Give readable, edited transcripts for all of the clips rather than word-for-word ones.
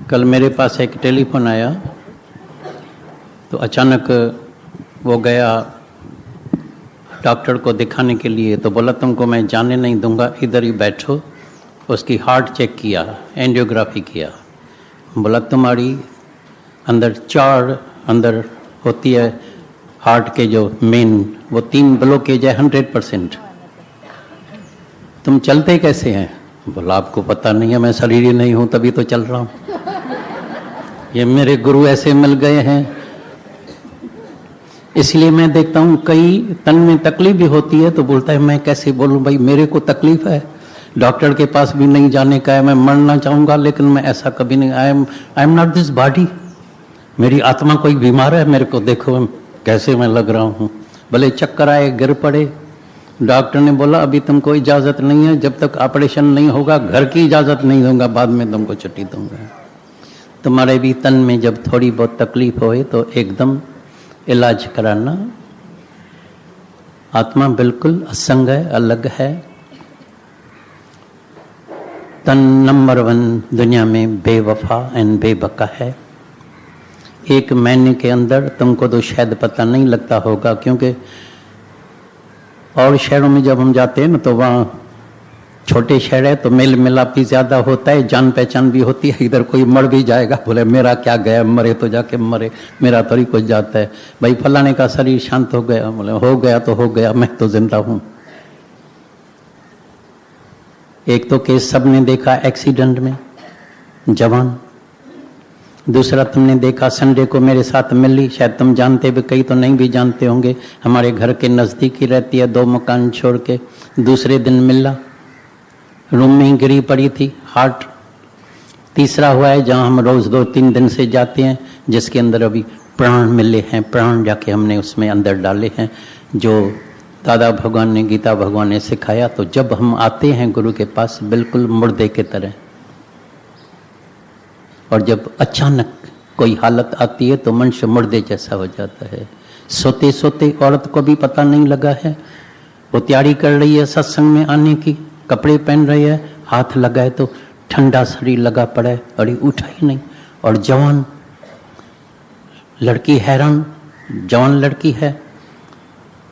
कल मेरे पास एक टेलीफोन आया तो अचानक वो गया डॉक्टर को दिखाने के लिए, तो बोला तुमको मैं जाने नहीं दूंगा, इधर ही बैठो। उसकी हार्ट चेक किया, एंजियोग्राफी किया। बोला तुम्हारी अंदर 4 अंदर होती है हार्ट के जो मेन, वो 3 ब्लॉकेज है 100%। तुम चलते कैसे हैं? बोला आपको पता नहीं है, मैं शरीर ही नहीं हूं तभी तो चल रहा हूं। ये मेरे गुरु ऐसे मिल गए हैं। इसलिए मैं देखता हूं कई तन में तकलीफ भी होती है तो बोलता है मैं कैसे बोलूं भाई, मेरे को तकलीफ है, डॉक्टर के पास भी नहीं जाने का है, मैं मरना चाहूंगा लेकिन मैं ऐसा कभी नहीं। I am not this body. मेरी आत्मा कोई बीमार है, मेरे को देखो कैसे मैं लग रहा हूं। भले चक्कर आए, गिर पड़े, डॉक्टर ने बोला अभी तुमको इजाजत नहीं है, जब तक ऑपरेशन नहीं होगा घर की इजाजत नहीं दूंगा, बाद में तुमको छुट्टी दूंगा। तुम्हारे भी तन में जब थोड़ी बहुत तकलीफ होए तो एकदम इलाज कराना। आत्मा बिल्कुल असंग है, अलग है। तन नंबर 1 दुनिया में बेवफा एंड बेबका है। एक महीने के अंदर तुमको तो शायद पता नहीं लगता होगा, क्योंकि और शहरों में जब हम जाते हैं ना तो वहाँ छोटे शहर है तो मेल मिलाप भी ज़्यादा होता है, जान पहचान भी होती है। इधर कोई मर भी जाएगा, बोले मेरा क्या गया, मरे तो जाके मरे, मेरा थोड़ी कुछ जाता है। भाई फलाने का शरीर शांत हो गया, बोले हो गया तो हो गया, मैं तो जिंदा हूँ। एक तो केस सबने देखा एक्सीडेंट में, जवान। दूसरा तुमने देखा संडे को मेरे साथ मिली, शायद तुम जानते भी, कई तो नहीं भी जानते होंगे, हमारे घर के नज़दीक ही रहती है, 2 मकान छोड़ के। दूसरे दिन मिला, रूम में ही गिरी पड़ी थी, हार्ट। तीसरा हुआ है जहाँ हम रोज़ 2-3 दिन से जाते हैं, जिसके अंदर अभी प्राण मिले हैं, प्राण जाके हमने उसमें अंदर डाले हैं, जो दादा भगवान ने, गीता भगवान ने सिखाया। तो जब हम आते हैं गुरु के पास बिल्कुल मुर्दे की तरह, और जब अचानक कोई हालत आती है तो मनुष्य मुर्दे जैसा हो जाता है। सोते सोते औरत को भी पता नहीं लगा है, वो तैयारी कर रही है सत्संग में आने की, कपड़े पहन रही है, हाथ लगाए तो ठंडा शरीर लगा पड़ा है, अरे उठा ही नहीं। और जवान लड़की हैरान, जवान लड़की है,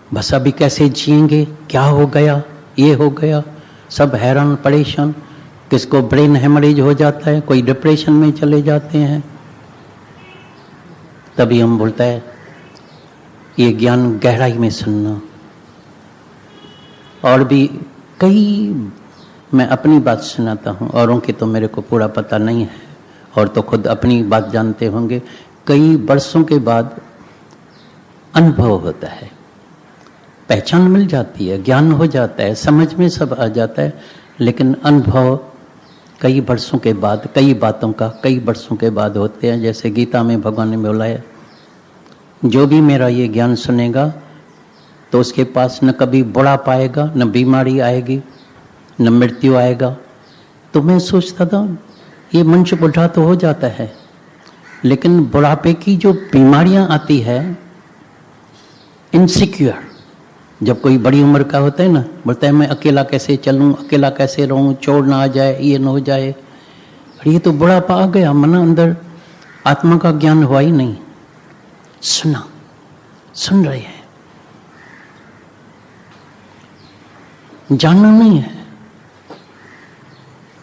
बस अभी कैसे जिएंगे, क्या हो गया, ये हो गया, सब हैरान परेशान। किसको ब्रेन हेमरेज हो जाता है, कोई डिप्रेशन में चले जाते हैं। तभी हम बोलता है ये ज्ञान गहराई में सुनना। और भी कई, मैं अपनी बात सुनाता हूँ, औरों की तो मेरे को पूरा पता नहीं है, और तो खुद अपनी बात जानते होंगे। कई वर्षों के बाद अनुभव होता है, पहचान मिल जाती है, ज्ञान हो जाता है, समझ में सब आ जाता है, लेकिन अनुभव कई वर्षों के बाद, कई बातों का कई वर्षों के बाद होते हैं। जैसे गीता में भगवान ने बोला है, जो भी मेरा ये ज्ञान सुनेगा तो उसके पास न कभी बुढ़ापा आएगा, न बीमारी आएगी, न मृत्यु आएगा। तो मैं सोचता था ये मनुष्य बुढ़ा तो हो जाता है, लेकिन बुढ़ापे की जो बीमारियां आती है, इनसिक्योर, जब कोई बड़ी उम्र का होता है ना, बोलता है मैं अकेला कैसे चलूं, अकेला कैसे रहूं, चोर ना आ जाए, ये ना हो जाए। अरे ये तो बुढ़ापा आ गया, मना अंदर आत्मा का ज्ञान हुआ ही नहीं। सुना, सुन रहे हैं, जानना नहीं है।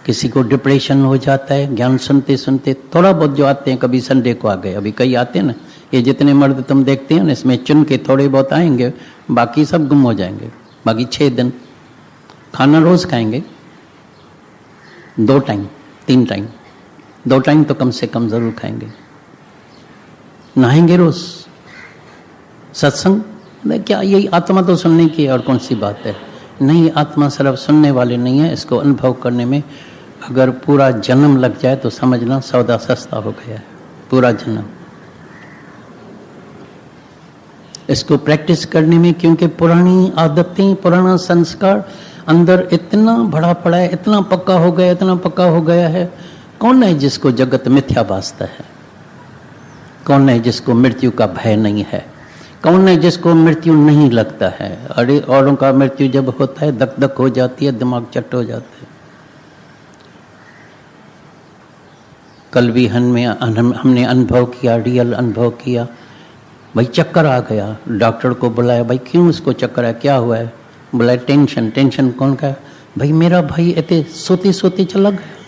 किसी को डिप्रेशन हो जाता है ज्ञान सुनते सुनते, थोड़ा बहुत जो आते हैं, कभी संडे को आ गए, अभी कई आते हैं ना, ये जितने मर्द तुम देखते हैं ना, इसमें चुन के थोड़े बहुत आएंगे, बाकी सब गुम हो जाएंगे। बाकी 6 दिन खाना रोज खाएंगे, 2 टाइम 3 टाइम, 2 टाइम तो कम से कम जरूर खाएंगे, नहाएंगे रोज। सत्संग क्या यही आत्मा तो सुनने की और कौन सी बात है? नहीं, आत्मा सिर्फ सुनने वाले नहीं है, इसको अनुभव करने में अगर पूरा जन्म लग जाए तो समझना सौदा सस्ता हो गया है, पूरा जन्म इसको प्रैक्टिस करने में। क्योंकि पुरानी आदतें, पुराना संस्कार अंदर इतना भरा पड़ा है, इतना पक्का हो गया, इतना पक्का हो गया है। कौन है जिसको जगत मिथ्या भासता है? कौन है जिसको मृत्यु का भय नहीं है? कौन है जिसको मृत्यु नहीं लगता है? अरे औरों का मृत्यु जब होता है धक धक हो जाती है, दिमाग चट हो जाता है। कल भी हमने अनुभव किया, रियल अनुभव किया। भाई चक्कर आ गया, डॉक्टर को बुलाया, भाई क्यों उसको चक्कर आया, क्या हुआ है? बोला टेंशन। टेंशन कौन का? भाई मेरा भाई इतने सोते सोते चला गया।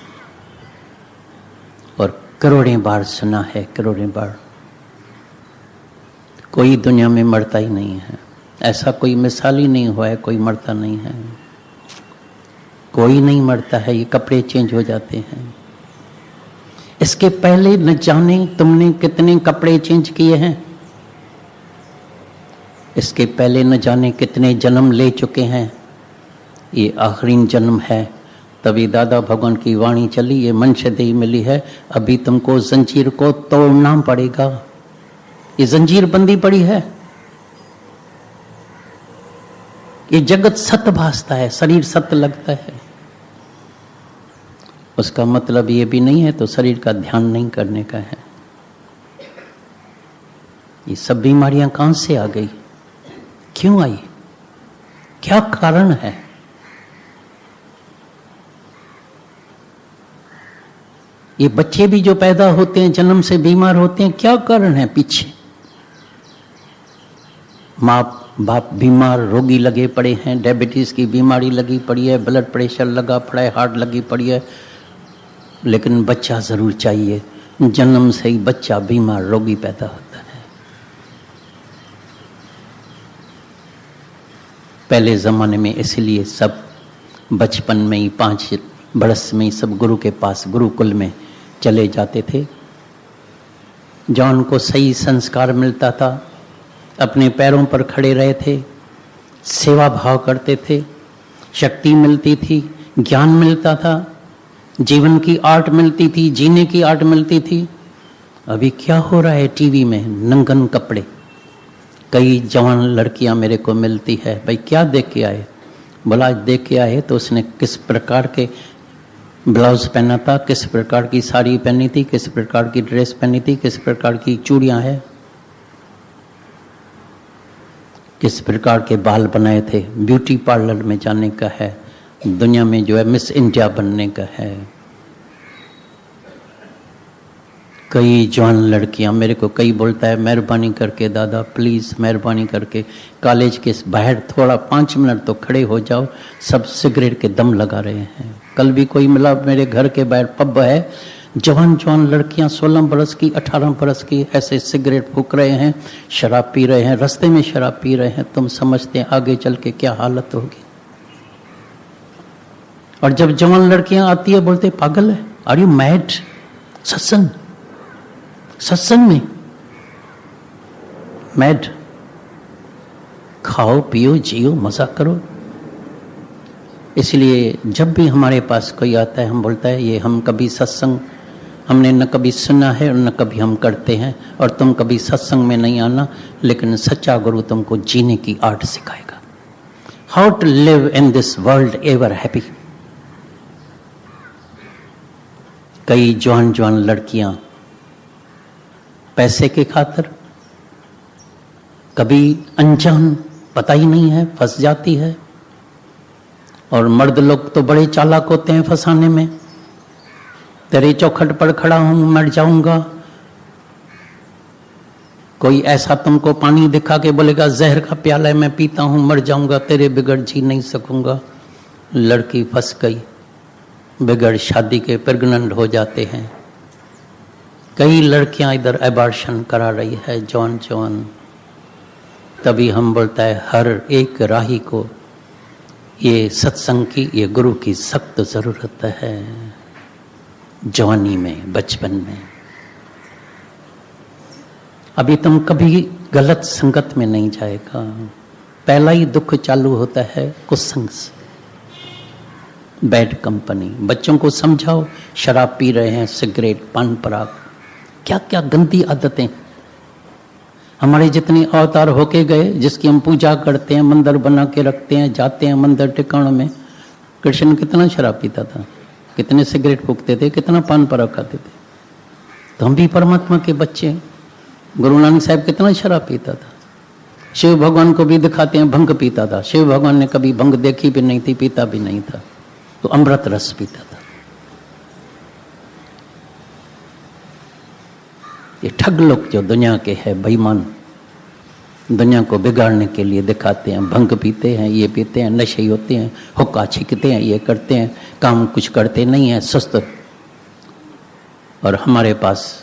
और करोड़ों बार सुना है, करोड़ों बार। कोई दुनिया में मरता ही नहीं है, ऐसा कोई मिसाल ही नहीं हुआ है, कोई मरता नहीं है, कोई नहीं मरता है। ये कपड़े चेंज हो जाते हैं। इसके पहले न जाने तुमने कितने कपड़े चेंज किए हैं, इसके पहले न जाने कितने जन्म ले चुके हैं। ये आखिरी जन्म है। तभी दादा भगवान की वाणी चली, ये मनुष्य देह मिली है, अभी तुमको जंजीर को तोड़ना पड़ेगा। ये जंजीर बंदी पड़ी है। ये जगत सत्य भासता है, शरीर सत्य लगता है। उसका मतलब ये भी नहीं है तो शरीर का ध्यान नहीं करने का है। ये सब बीमारियां कहां से आ गई, क्यों आई, क्या कारण है? ये बच्चे भी जो पैदा होते हैं जन्म से बीमार होते हैं, क्या कारण है पीछे? माँ बाप बीमार रोगी लगे पड़े हैं, डायबिटीज की बीमारी लगी पड़ी है, ब्लड प्रेशर लगा पड़ा है, हार्ट लगी पड़ी है, लेकिन बच्चा जरूर चाहिए। जन्म से ही बच्चा बीमार रोगी पैदा होता है। पहले जमाने में इसलिए सब बचपन में ही 5 बरस में ही सब गुरु के पास गुरुकुल में चले जाते थे, जहाँ उनको सही संस्कार मिलता था, अपने पैरों पर खड़े रहे थे, सेवा भाव करते थे, शक्ति मिलती थी, ज्ञान मिलता था, जीवन की आर्ट मिलती थी, जीने की आर्ट मिलती थी। अभी क्या हो रहा है टीवी में, नंगन कपड़े। कई जवान लड़कियां मेरे को मिलती है, भाई क्या देख के आए? बोला देख के आए तो उसने किस प्रकार के ब्लाउज पहना था, किस प्रकार की साड़ी पहनी थी, किस प्रकार की ड्रेस पहनी थी, किस प्रकार की चूड़ियां हैं, किस प्रकार के बाल बनाए थे। ब्यूटी पार्लर में जाने का है, दुनिया में जो है मिस इंडिया बनने का है। कई जवान लड़कियां मेरे को कई बोलता है, मेहरबानी करके दादा प्लीज़ मेहरबानी करके कॉलेज के बाहर थोड़ा 5 मिनट तो खड़े हो जाओ, सब सिगरेट के दम लगा रहे हैं। कल भी कोई मिला, मेरे घर के बाहर पब है, जवान जवान लड़कियां 16 बरस की 18 बरस की ऐसे सिगरेट फूक रहे हैं, शराब पी रहे हैं, रास्ते में शराब पी रहे हैं। तुम समझते हैं आगे चल के क्या हालत होगी? और जब जवान लड़कियां आती है बोलते पागल है, आर यू मैड? सत्संग में मैड? खाओ पियो जियो मजा करो। इसलिए जब भी हमारे पास कोई आता है हम बोलता है ये हम कभी सत्संग हमने न कभी सुना है और न कभी हम करते हैं, और तुम कभी सत्संग में नहीं आना, लेकिन सच्चा गुरु तुमको जीने की आर्ट सिखाएगा। How to live in this world ever happy. कई जवान जवान लड़कियां पैसे के खातिर कभी अनजान पता ही नहीं है फंस जाती है, और मर्द लोग तो बड़े चालाक होते हैं फंसाने में। तेरे चौखट पर खड़ा हूं मर जाऊंगा, कोई ऐसा तुमको पानी दिखा के बोलेगा जहर का प्याला मैं पीता हूं मर जाऊंगा, तेरे बिगड़ जी नहीं सकूंगा। लड़की फंस गई, बिगड़ शादी के प्रेग्नेंट हो जाते हैं। कई लड़कियां इधर एबॉर्शन करा रही है जवान जवान। तभी हम बोलता है हर एक राही को ये सत्संग की, ये गुरु की सख्त जरूरत है। जवानी में, बचपन में अभी तुम कभी गलत संगत में नहीं जाएगा। पहला ही दुख चालू होता है कुसंग से, बैड कंपनी। बच्चों को समझाओ, शराब पी रहे हैं, सिगरेट, पान पराग, क्या क्या गंदी आदतें। हमारे जितने अवतार होके गए जिसकी हम पूजा करते हैं, मंदिर बना के रखते हैं, जाते हैं मंदिर टिकाणों में। कृष्ण कितना शराब पीता था, कितने सिगरेट फूकते थे, कितना पान पराग खाते थे। तो हम भी परमात्मा के बच्चे हैं। गुरु नानक साहब कितना शराब पीता था। शिव भगवान को भी दिखाते हैं भंग पीता था। शिव भगवान ने कभी भंग देखी भी नहीं थी, पीता भी नहीं था, तो अमृत रस पीता था। ये ठग लोग जो दुनिया के हैं, बेईमान, दुनिया को बिगाड़ने के लिए दिखाते हैं, भंग पीते हैं, ये पीते हैं, नशे होते हैं, हुक्का छिकते हैं, ये करते हैं, काम कुछ करते नहीं हैं, सुस्त। और हमारे पास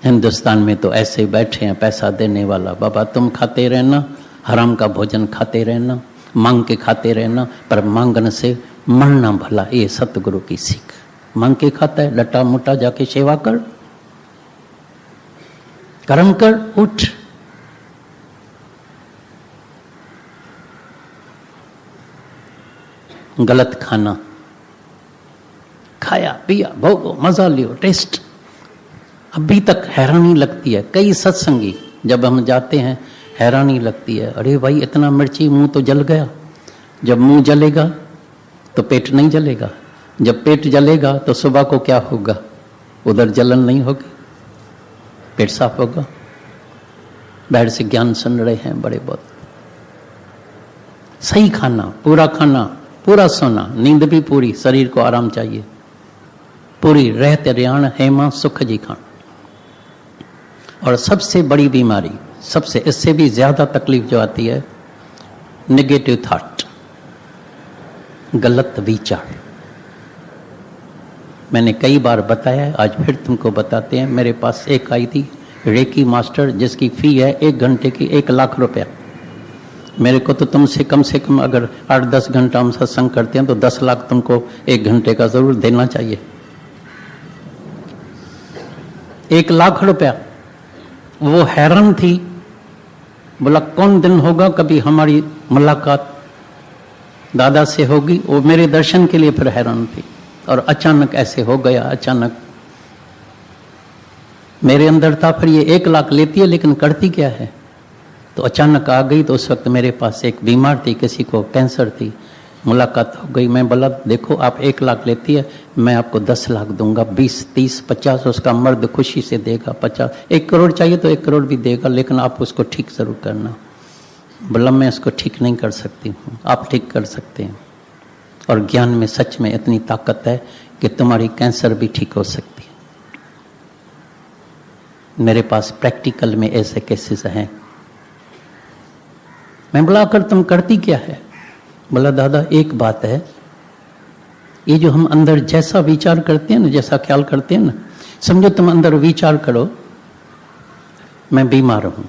हिंदुस्तान में तो ऐसे बैठे हैं पैसा देने वाला, बाबा तुम खाते रहना, हराम का भोजन खाते रहना, मांग के खाते रहना, पर मांगने से मरना भला। ये सतगुरु की सीख। मांग के खाता है, लटा मोटा जाके सेवा कर, कर्म कर, उठ। गलत खाना खाया, पिया, भोगो, मजा लियो, टेस्ट। अभी तक हैरानी लगती है, कई सत्संगी जब हम जाते हैं हैरानी लगती है, अरे भाई इतना मिर्ची, मुंह तो जल गया। जब मुंह जलेगा तो पेट नहीं जलेगा, जब पेट जलेगा तो सुबह को क्या होगा, उधर जलन नहीं होगी, पेट साफ होगा। बैठ से ज्ञान सुन रहे हैं बड़े बहुत। सही खाना, पूरा सोना, नींद भी पूरी, शरीर को आराम चाहिए, पूरी रहते रियाण हेमा सुख जी खान। और सबसे बड़ी बीमारी, सबसे इससे भी ज्यादा तकलीफ जो आती है, नेगेटिव थॉट, गलत विचार। मैंने कई बार बताया, आज फिर तुमको बताते हैं। मेरे पास एक आई थी रेकी मास्टर, जिसकी फी है 1 घंटे की 1 लाख रुपया। मेरे को तो तुमसे कम से कम अगर 8-10 घंटा हम सत्संग करते हैं तो 10 लाख तुमको 1 घंटे का जरूर देना चाहिए। 1 लाख रुपया। वो हैरान थी, बोला कौन दिन होगा कभी हमारी मुलाकात दादा से होगी। वो मेरे दर्शन के लिए फिर हैरान थी, और अचानक ऐसे हो गया। अचानक मेरे अंदर था, फिर ये 1 लाख लेती है लेकिन करती क्या है। तो अचानक आ गई। तो उस वक्त मेरे पास एक बीमार थी, किसी को कैंसर थी, मुलाकात हो गई। मैं बोला देखो आप 1 लाख लेती है, मैं आपको 10 लाख दूंगा, 20, 30, 50 उसका मर्द खुशी से देगा, 50, 1 करोड़ चाहिए तो 1 करोड़ भी देगा, लेकिन आप उसको ठीक जरूर करना। बोला मैं इसको ठीक नहीं कर सकती हूँ, आप ठीक कर सकते हैं। और ज्ञान में सच में इतनी ताकत है कि तुम्हारी कैंसर भी ठीक हो सकती है। मेरे पास प्रैक्टिकल में ऐसे केसेस हैं। मैं बोला कर तुम करती क्या है। बोला दादा एक बात है, ये जो हम अंदर जैसा विचार करते हैं ना, जैसा ख्याल करते हैं ना, समझो तुम अंदर विचार करो मैं बीमार हूं,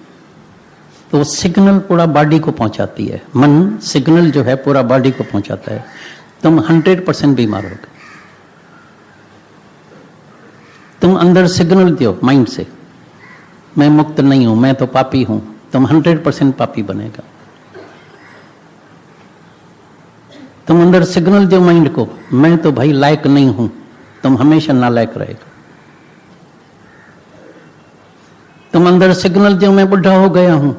तो वो सिग्नल पूरा बॉडी को पहुंचाती है। मन सिग्नल जो है पूरा बॉडी को पहुंचाता है, तुम 100% बीमार हो गए। तुम अंदर सिग्नल दो माइंड से, मैं मुक्त नहीं हूं, मैं तो पापी हूं, तुम 100% पापी बनेगा। तुम अंदर सिग्नल दो माइंड को, मैं तो भाई लायक नहीं हूं, तुम हमेशा नालायक रहेगा। तुम अंदर सिग्नल दो मैं बुढ़ा हो गया हूं,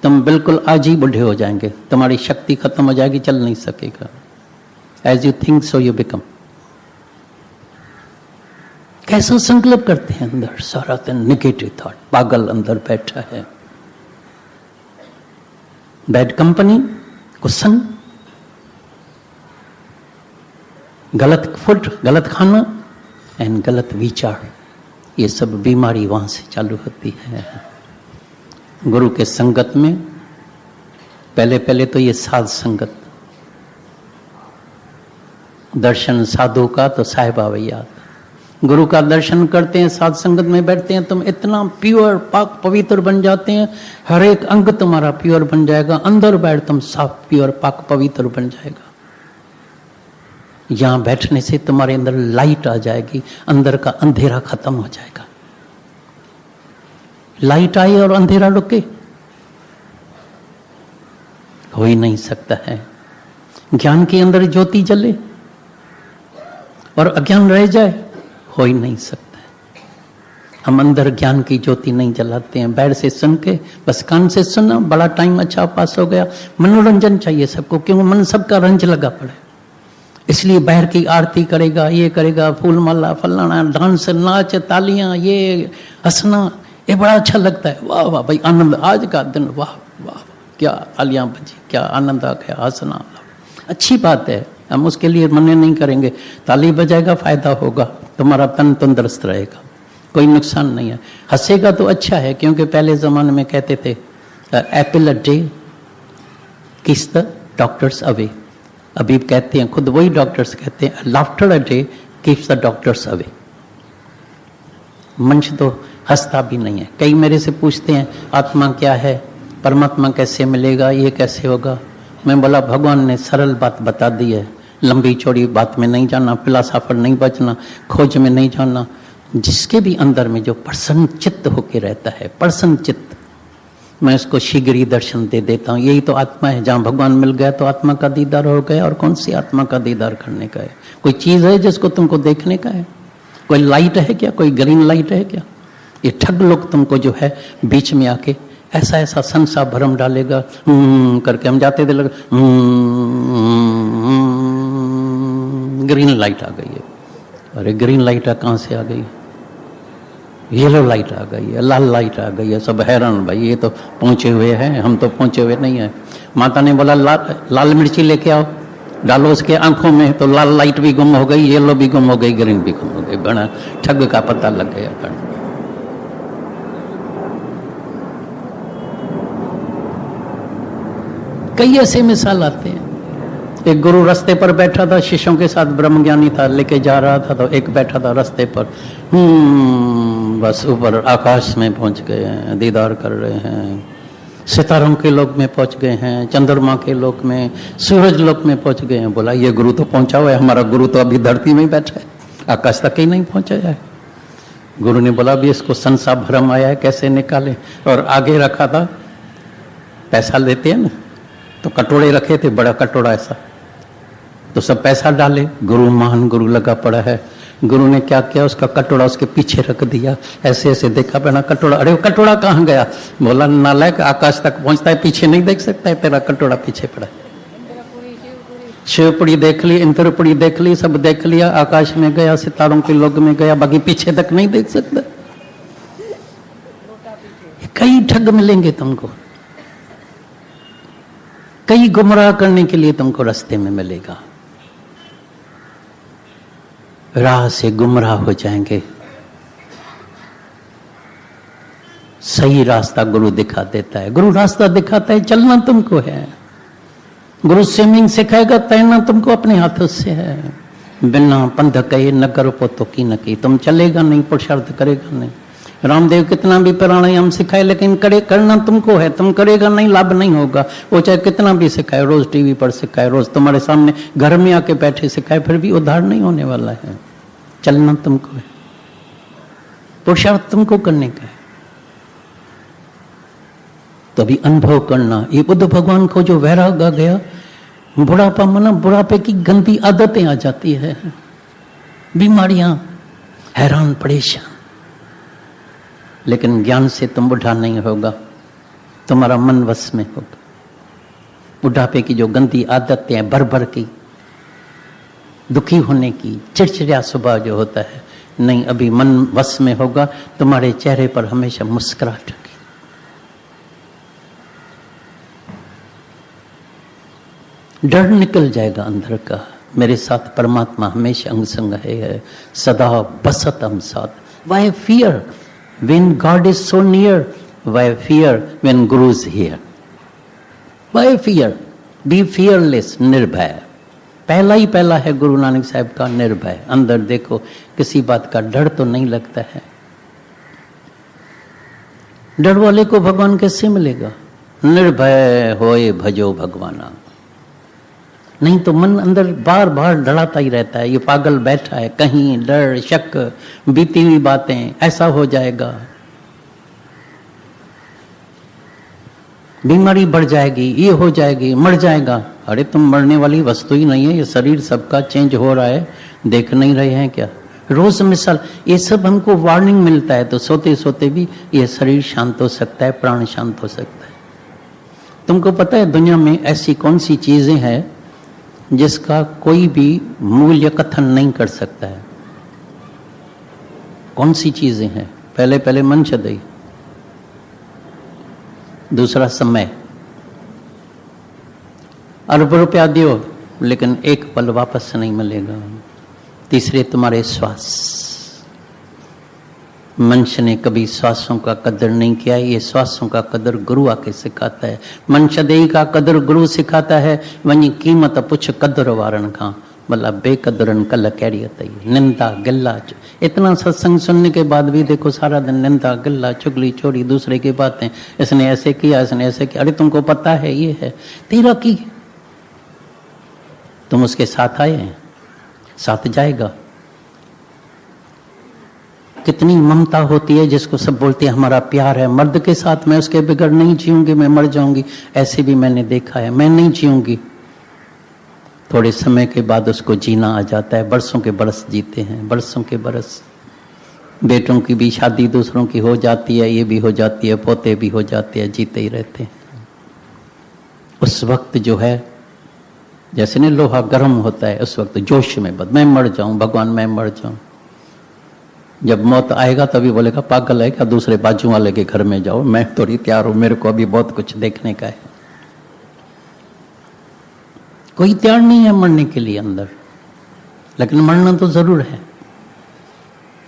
तुम बिल्कुल आज ही बुढ़े हो जाएंगे, तुम्हारी शक्ति खत्म हो जाएगी, चल नहीं सकेगा। As you think so you become. कैसा संकल्प करते हैं अंदर, सारा दिन निगेटिव थॉट, पागल अंदर बैठा है, बैड कंपनी, कुशन, गलत फूड, गलत खाना एंड गलत विचार, ये सब बीमारी वहां से चालू होती है। गुरु के संगत में पहले तो ये साध संगत, दर्शन साधु का तो साहिब आवे याद। गुरु का दर्शन करते हैं, साध संगत में बैठते हैं, तुम इतना प्योर पाक पवित्र बन जाते हैं, हर एक अंग तुम्हारा प्योर बन जाएगा। अंदर बैठ तुम साफ प्योर पाक पवित्र बन जाएगा। यहां बैठने से तुम्हारे अंदर लाइट आ जाएगी, अंदर का अंधेरा खत्म हो जाएगा। लाइट आई और अंधेरा रुके, हो ही नहीं सकता है। ज्ञान के अंदर ज्योति जले और अज्ञान रह जाए, हो ही नहीं सकता है। हम अंदर ज्ञान की ज्योति नहीं जलाते हैं, बैठ से सुन के बस कान से सुना, बड़ा टाइम अच्छा पास हो गया। मनोरंजन चाहिए सबको, क्योंकि मन सबका रंज लगा पड़े, इसलिए बाहर की आरती करेगा, ये करेगा, फूल माला फलाना, डांस, नाच, तालियां, ये हंसना, ये बड़ा अच्छा लगता है। वाह वाह भाई, आनंद, आज का दिन, वाह वाह, क्या तालियां बजी, क्या आनंद आ गया, हंसना, अच्छी बात है। हम उसके लिए मना नहीं करेंगे, ताली बजाएगा फायदा होगा, तुम्हारा तन तंदुरुस्त रहेगा, कोई नुकसान नहीं है। हंसेगा तो अच्छा है, क्योंकि पहले ज़माने में कहते थे एपल अ डे किस द डॉक्टर्स अवे। अभी कहते हैं, खुद वही डॉक्टर्स कहते हैं, laughter a day keeps the doctors away. मनुष्य तो हंसता भी नहीं है। कई मेरे से पूछते हैं आत्मा क्या है, परमात्मा कैसे मिलेगा, ये कैसे होगा। मैं बोला भगवान ने सरल बात बता दी है, लंबी चौड़ी बात में नहीं जाना, फिलासफर नहीं बचना, खोज में नहीं जाना। जिसके भी अंदर में जो प्रसन्न चित्त होके रहता है, प्रसन्न चित्त, मैं उसको शीघ्र ही दर्शन दे देता हूँ। यही तो आत्मा है। जहाँ भगवान मिल गया तो आत्मा का दीदार हो गया। और कौन सी आत्मा का दीदार करने का है? कोई चीज़ है जिसको तुमको देखने का है? कोई लाइट है क्या? कोई ग्रीन लाइट है क्या? ये ठग लोग तुमको जो है बीच में आके ऐसा ऐसा संसा भरम डालेगा करके। हम जाते थे, लगा ग्रीन लाइट आ गई है। अरे ग्रीन लाइट कहाँ से आ गई? येलो लाइट आ गई है, लाल लाइट आ गई है। सब हैरान, भाई ये तो पहुंचे हुए हैं, हम तो पहुंचे हुए नहीं है। माता ने बोला लाल मिर्ची लेके आओ, डालो उसके आंखों में, तो लाल लाइट भी गुम हो गई, येलो भी गुम हो गई, ग्रीन भी गुम हो गई। बड़ा ठग का पता लग गया। कई ऐसे मिसाल आते हैं। एक गुरु रास्ते पर बैठा था, शिष्यों के साथ, ब्रह्मज्ञानी था, लेके जा रहा था, तो एक बैठा था रास्ते पर, बस ऊपर आकाश में पहुंच गए हैं, दीदार कर रहे हैं, सितारों के लोक में पहुंच गए हैं, चंद्रमा के लोक में, सूरज लोक में पहुंच गए हैं। बोला ये गुरु तो पहुंचा हुआ है, हमारा गुरु तो अभी धरती में ही बैठा है, आकाश तक ही नहीं पहुंचा है। गुरु ने बोला अभी इसको संसा भ्रम आया है, कैसे निकाले? और आगे रखा था, पैसा लेते हैं ना, तो कटोरे रखे थे, बड़ा कटोरा ऐसा, तो सब पैसा डाले। गुरु महान गुरु लगा पड़ा है। गुरु ने क्या किया, उसका कटोरा उसके पीछे रख दिया। ऐसे ऐसे देखा, बना कटोरा, अरे वो कटोरा कहाँ गया? बोला नालायक, आकाश तक पहुंचता है, पीछे नहीं देख सकता है, तेरा कटोरा पीछे पड़ा है। शिवपुरी देख ली, इंद्रपुरी देख ली, सब देख लिया, आकाश में गया, सितारों के लोक में गया, बाकी पीछे तक नहीं देख सकता। कई ठग मिलेंगे तुमको, कई गुमराह करने के लिए तुमको रास्ते में मिलेगा। राह से गुमराह हो जाएंगे। सही रास्ता गुरु दिखा देता है। गुरु रास्ता दिखाता है, चलना तुमको है। गुरु स्विमिंग सिखाएगा, तैरना तुमको अपने हाथों से है। बिना पंध कहे न करो पोतो की न की, तुम चलेगा नहीं, पुरुषार्थ करेगा नहीं। रामदेव कितना भी प्राणायाम सिखाए, लेकिन करना तुमको है। तुम करेगा नहीं, लाभ नहीं होगा। वो चाहे कितना भी सिखाए, रोज टीवी पर सिखाए, रोज तुम्हारे सामने घर में आके बैठे सिखाए, फिर भी उद्धार नहीं होने वाला है। चलना तुमको है, पुरुषार्थ तुमको करने का है। तो अभी अनुभव करना। ये बुद्ध भगवान को जो वैराग आ गया, बुढ़ापा मना, बुढ़ापे की गंदी आदतें आ जाती है, बीमारियां, हैरान परेशान। लेकिन ज्ञान से तुम बुढ़ा नहीं होगा, तुम्हारा मन वश में होगा। बुढ़ापे की जो गंदी आदतें हैं, भर भर की, दुखी होने की, चिड़चिड़ा स्वभाव जो होता है, नहीं, अभी मन वश में होगा। तुम्हारे चेहरे पर हमेशा मुस्कुराहट होगी। डर निकल जाएगा अंदर का। मेरे साथ परमात्मा हमेशा अंग संग है, सदा बसतम साथ। Why fear when God is so near? Why fear when Guru is here? Why fear? Be fearless, निर्भय। पहला ही पहला है गुरु नानक साहब का, निर्भय। अंदर देखो, किसी बात का डर तो नहीं लगता है। डर वाले को भगवान कैसे मिलेगा? निर्भय होए भजो भगवाना। नहीं तो मन अंदर बार बार डराता ही रहता है। ये पागल बैठा है, कहीं डर, शक, बीती हुई बातें, ऐसा हो जाएगा, बीमारी बढ़ जाएगी, ये हो जाएगी, मर जाएगा। अरे तुम मरने वाली वस्तु ही नहीं है। ये शरीर सबका चेंज हो रहा है, देख नहीं रहे हैं क्या? रोज मिसाल, ये सब हमको वार्निंग मिलता है, तो सोते सोते भी ये शरीर शांत हो सकता है, प्राण शांत हो सकता है। तुमको पता है दुनिया में ऐसी कौन सी चीजें हैं जिसका कोई भी मूल्य कथन नहीं कर सकता है? कौन सी चीजें हैं? पहले पहले मन छदई, दूसरा समय। अरब रुपया दियो लेकिन एक पल वापस नहीं मिलेगा। तीसरे तुम्हारे श्वास। मनुष्य ने कभी श्वासों का कदर नहीं किया। ये श्वासों का कदर गुरु आके सिखाता है। मनुष्य देह का कदर गुरु सिखाता है। वही कीमत पुछ कदर वारन का, भला बेकदरन कल कैरी अतई। निंदा गिल्ला, इतना सत्संग सुनने के बाद भी देखो सारा दिन निंदा गिल्ला चुगली चोरी दूसरे की बातें, इसने ऐसे किया इसने ऐसे किया। अरे तुमको पता है ये है तेरा की, तुम उसके साथ आए हैं, साथ जाएगा। कितनी ममता होती है जिसको सब बोलते हैं हमारा प्यार है। मर्द के साथ मैं उसके बगैर नहीं जीऊंगी, मैं मर जाऊंगी, ऐसे भी मैंने देखा है। मैं नहीं जीऊंगी, थोड़े समय के बाद उसको जीना आ जाता है। बरसों के बरस जीते हैं, बरसों के बरस। बेटों की भी शादी दूसरों की हो जाती है, ये भी हो जाती है, पोते भी हो जाते हैं, जीते ही रहते हैं। उस वक्त जो है जैसे ने लोहा गर्म होता है, उस वक्त जोश में बद मैं मर जाऊं भगवान, मैं मर जाऊं। जब मौत आएगा तभी बोलेगा पागल है क्या, दूसरे बाजू वाले के घर में जाओ, मैं थोड़ी तैयार हूं, मेरे को अभी बहुत कुछ देखने का है। कोई तैयार नहीं है मरने के लिए अंदर, लेकिन मरना तो जरूर है।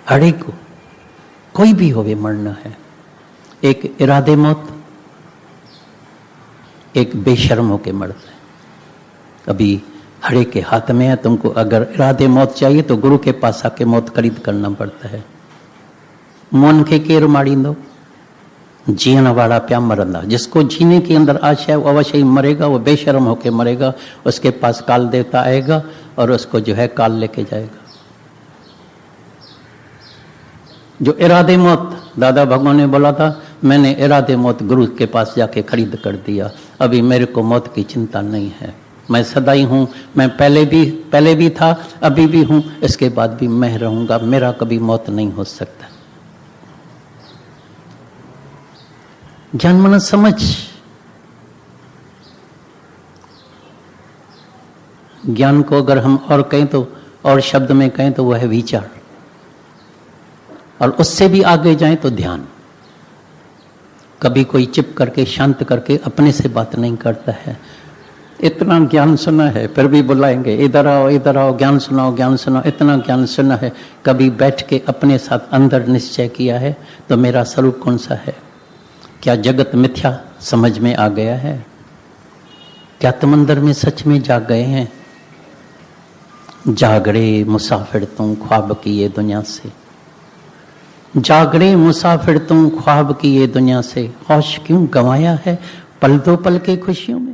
हर एक को, कोई भी होवे मरना है। एक इरादे मौत, एक बेशर्म होके मरता है। अभी हर एक के हाथ में है। तुमको अगर इरादे मौत चाहिए तो गुरु के पास आके मौत खरीद करना पड़ता है। मन के केर मारींदो, जीने वाला प्या मरंदा। जिसको जीने के अंदर आशा है वो अवश्य ही मरेगा, वो बेशर्म होके मरेगा। उसके पास काल देवता आएगा और उसको जो है काल लेके जाएगा। जो इरादे मौत, दादा भगवान ने बोला था मैंने इरादे मौत गुरु के पास जाके खरीद कर दिया। अभी मेरे को मौत की चिंता नहीं है। मैं सदा ही हूं, मैं पहले भी था, अभी भी हूं, इसके बाद भी मैं रहूंगा। मेरा कभी मौत नहीं हो सकता। ज्ञान मन समझ, ज्ञान को अगर हम और कहें तो, और शब्द में कहें तो वह है विचार, और उससे भी आगे जाएं तो ध्यान। कभी कोई चिप करके शांत करके अपने से बात नहीं करता है। इतना ज्ञान सुना है फिर भी बुलाएंगे इधर आओ, ज्ञान सुनाओ ज्ञान सुनाओ। इतना ज्ञान सुना है, कभी बैठ के अपने साथ अंदर निश्चय किया है तो मेरा स्वरूप कौन सा है? क्या जगत मिथ्या समझ में आ गया है? क्या तुम अंदर में सच में जाग गए हैं? जागरे मुसाफिर तुम ख्वाब की ये दुनिया से, जागरे मुसाफिर तुम ख्वाब की ये दुनिया से। होश क्यों गंवाया है पल दो पल के खुशियों में?